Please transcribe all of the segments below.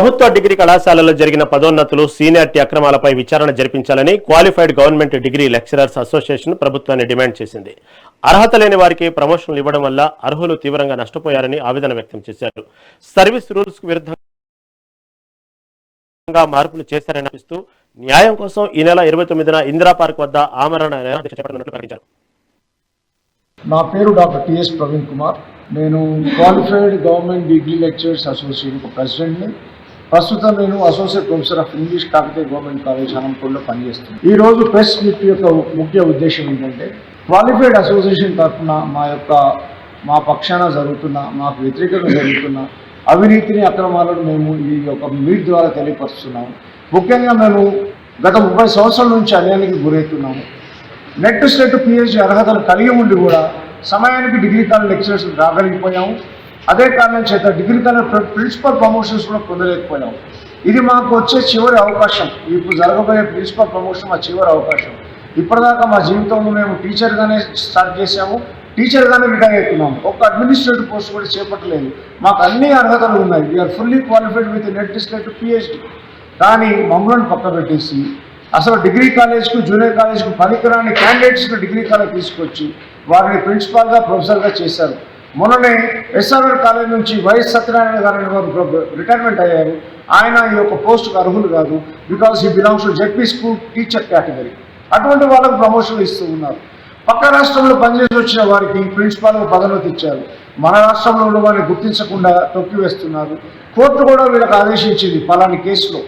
ప్రభుత్వ డిగ్రీ కళాశాలలో జరిగిన పదోన్నతులు సీనియారిటీ అక్రమాలపై విచారణ జరిపించాలని qualified government degree lecturers association ప్రభుత్వాన్ని డిమాండ్ చేసింది. అర్హత లేని వారికి ప్రమోషన్లు ఇవ్వడం వల్ల అర్హులు తీవ్రంగా నష్టపోయారని ఆవేదన వ్యక్తం చేశారు. సర్వీస్ రూల్స్ కు విరుద్ధంగా మార్పులు చేశారని అనిపిస్తూ న్యాయం కోసం ఈ నెల 29న ఇందిరా పార్క్ వద్ద ఆమరణ చేపట్టనున్నట్లు ప్రకటించారు. నా పేరు డాక్టర్ టిఎస్ ప్రవీణ్ కుమార్. నేను qualified government degree lecturers association ప్రెసిడెంట్ని. ప్రస్తుతం నేను associate professor of English Kakatiya government college హనంపూర్లో పనిచేస్తున్నాను. ఈరోజు ప్రెస్ మీట్ యొక్క ముఖ్య ఉద్దేశం ఏంటంటే, క్వాలిఫైడ్ అసోసియేషన్ తరఫున మా పక్షాన జరుగుతున్న, మాకు వ్యతిరేకంగా జరుగుతున్న అవినీతిని, అక్రమాలను మేము ఈ యొక్క మీట్ ద్వారా తెలియపరుస్తున్నాము. ముఖ్యంగా మేము గత 30 సంవత్సరాల నుంచి అన్యాయానికి గురవుతున్నాము. నెట్ స్లెట్ పిహెచ్డి అర్హతలు కలిగి ఉండి కూడా సమయానికి డిగ్రీ కాలేజ్ లెక్చరర్స్ రాగలిగిపోయాము. అదే కారణం చేత డిగ్రీ కాలేజ్ ప్రిన్సిపల్ ప్రమోషన్స్ కూడా పొందలేకపోయాము. ఇది మాకు వచ్చే చివరి అవకాశం. ఇప్పుడు జరగబోయే ప్రిన్సిపల్ ప్రమోషన్ మా చివరి అవకాశం. ఇప్పటిదాకా మా జీవితంలో మేము టీచర్గానే స్టార్ట్ చేసాము, టీచర్గానే రిటైర్ అవుతున్నాము. ఒక అడ్మినిస్ట్రేటివ్ పోస్ట్ కూడా చేపట్టలేదు. మాకు అన్ని అర్హతలు ఉన్నాయి. We're fully qualified with NET SLET PhD. కానీ మమ్మల్ని పక్క పెట్టేసి అసలు డిగ్రీ కాలేజ్కు, జూనియర్ కాలేజ్కు పనికిరాని క్యాండిడేట్స్ను డిగ్రీ కాలేజ్ తీసుకొచ్చి వారిని ప్రిన్సిపాల్గా, ప్రొఫెసర్గా చేశారు. మొన్ననే ఎస్ఆర్ఆర్ కాలేజ్ నుంచి వైఎస్ సత్యనారాయణ గారిని వారు రిటైర్మెంట్ అయ్యారు. ఆయన ఈ యొక్క పోస్టుకు అర్హులు కాదు, because he belongs to ZP school teacher category. అటువంటి వాళ్ళకు ప్రమోషన్లు ఇస్తూ ఉన్నారు. పక్క రాష్ట్రంలో పనిచేసి వచ్చిన వారికి ప్రిన్సిపాల్గా పదోన్నతి ఇచ్చారు. మన రాష్ట్రంలో ఉన్న వారిని గుర్తించకుండా తొక్కివేస్తున్నారు. కోర్టు కూడా వీళ్ళకి ఆదేశించింది, పలాని కేసులో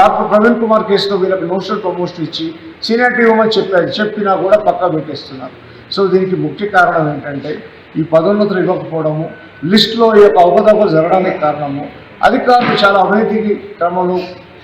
డాక్టర్ ప్రవీణ్ కుమార్ కేసులో వీళ్ళకి నోషనల్ ప్రమోషన్ ఇచ్చి సీనియారిటీ ఇవ్వమని చెప్పినా కూడా పక్కా పెట్టేస్తున్నారు. సో దీనికి ముఖ్య కారణం ఏంటంటే, ఈ పదోన్నతులు ఇవ్వకపోవడము, లిస్టులో ఈ యొక్క అవకతవకలు జరగడానికి కారణము, అధికారులు చాలా అవినీతికి క్రమంలో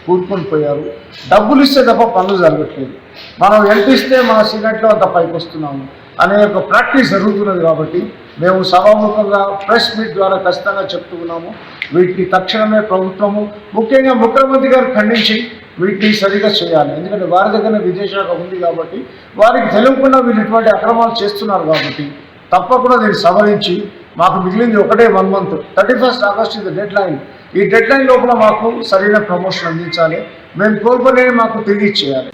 కూరుకొని పోయారు. డబ్బులు ఇస్తే తప్ప పనులు జరగట్లేదు. మనం ఎంత ఇస్తే మన సీనియారిటీలో అంత పైకి వస్తున్నాము అనే ఒక ప్రాక్టీస్ జరుగుతున్నది. కాబట్టి మేము సభాముఖంగా ప్రెస్ మీట్ ద్వారా ఖచ్చితంగా చెప్తూ ఉన్నాము. వీటిని తక్షణమే ప్రభుత్వము, ముఖ్యంగా ముఖ్యమంత్రి గారు ఖండించి వీటిని సరిగా చేయాలి. ఎందుకంటే వారి దగ్గర విదేశాఖ ఉంది కాబట్టి, వారికి తెలియకుండా వీళ్ళు ఇటువంటి అక్రమాలు చేస్తున్నారు కాబట్టి తప్పకుండా దీన్ని సవరించి, మాకు మిగిలింది ఒకటే 1 month, 31st August ఇది డెడ్ లైన్. ఈ డెడ్ లైన్ లోపల మాకు సరైన ప్రమోషన్ అందించాలి. మేము కోల్పోలేని మాకు తిరిగి ఇచ్చేయాలి.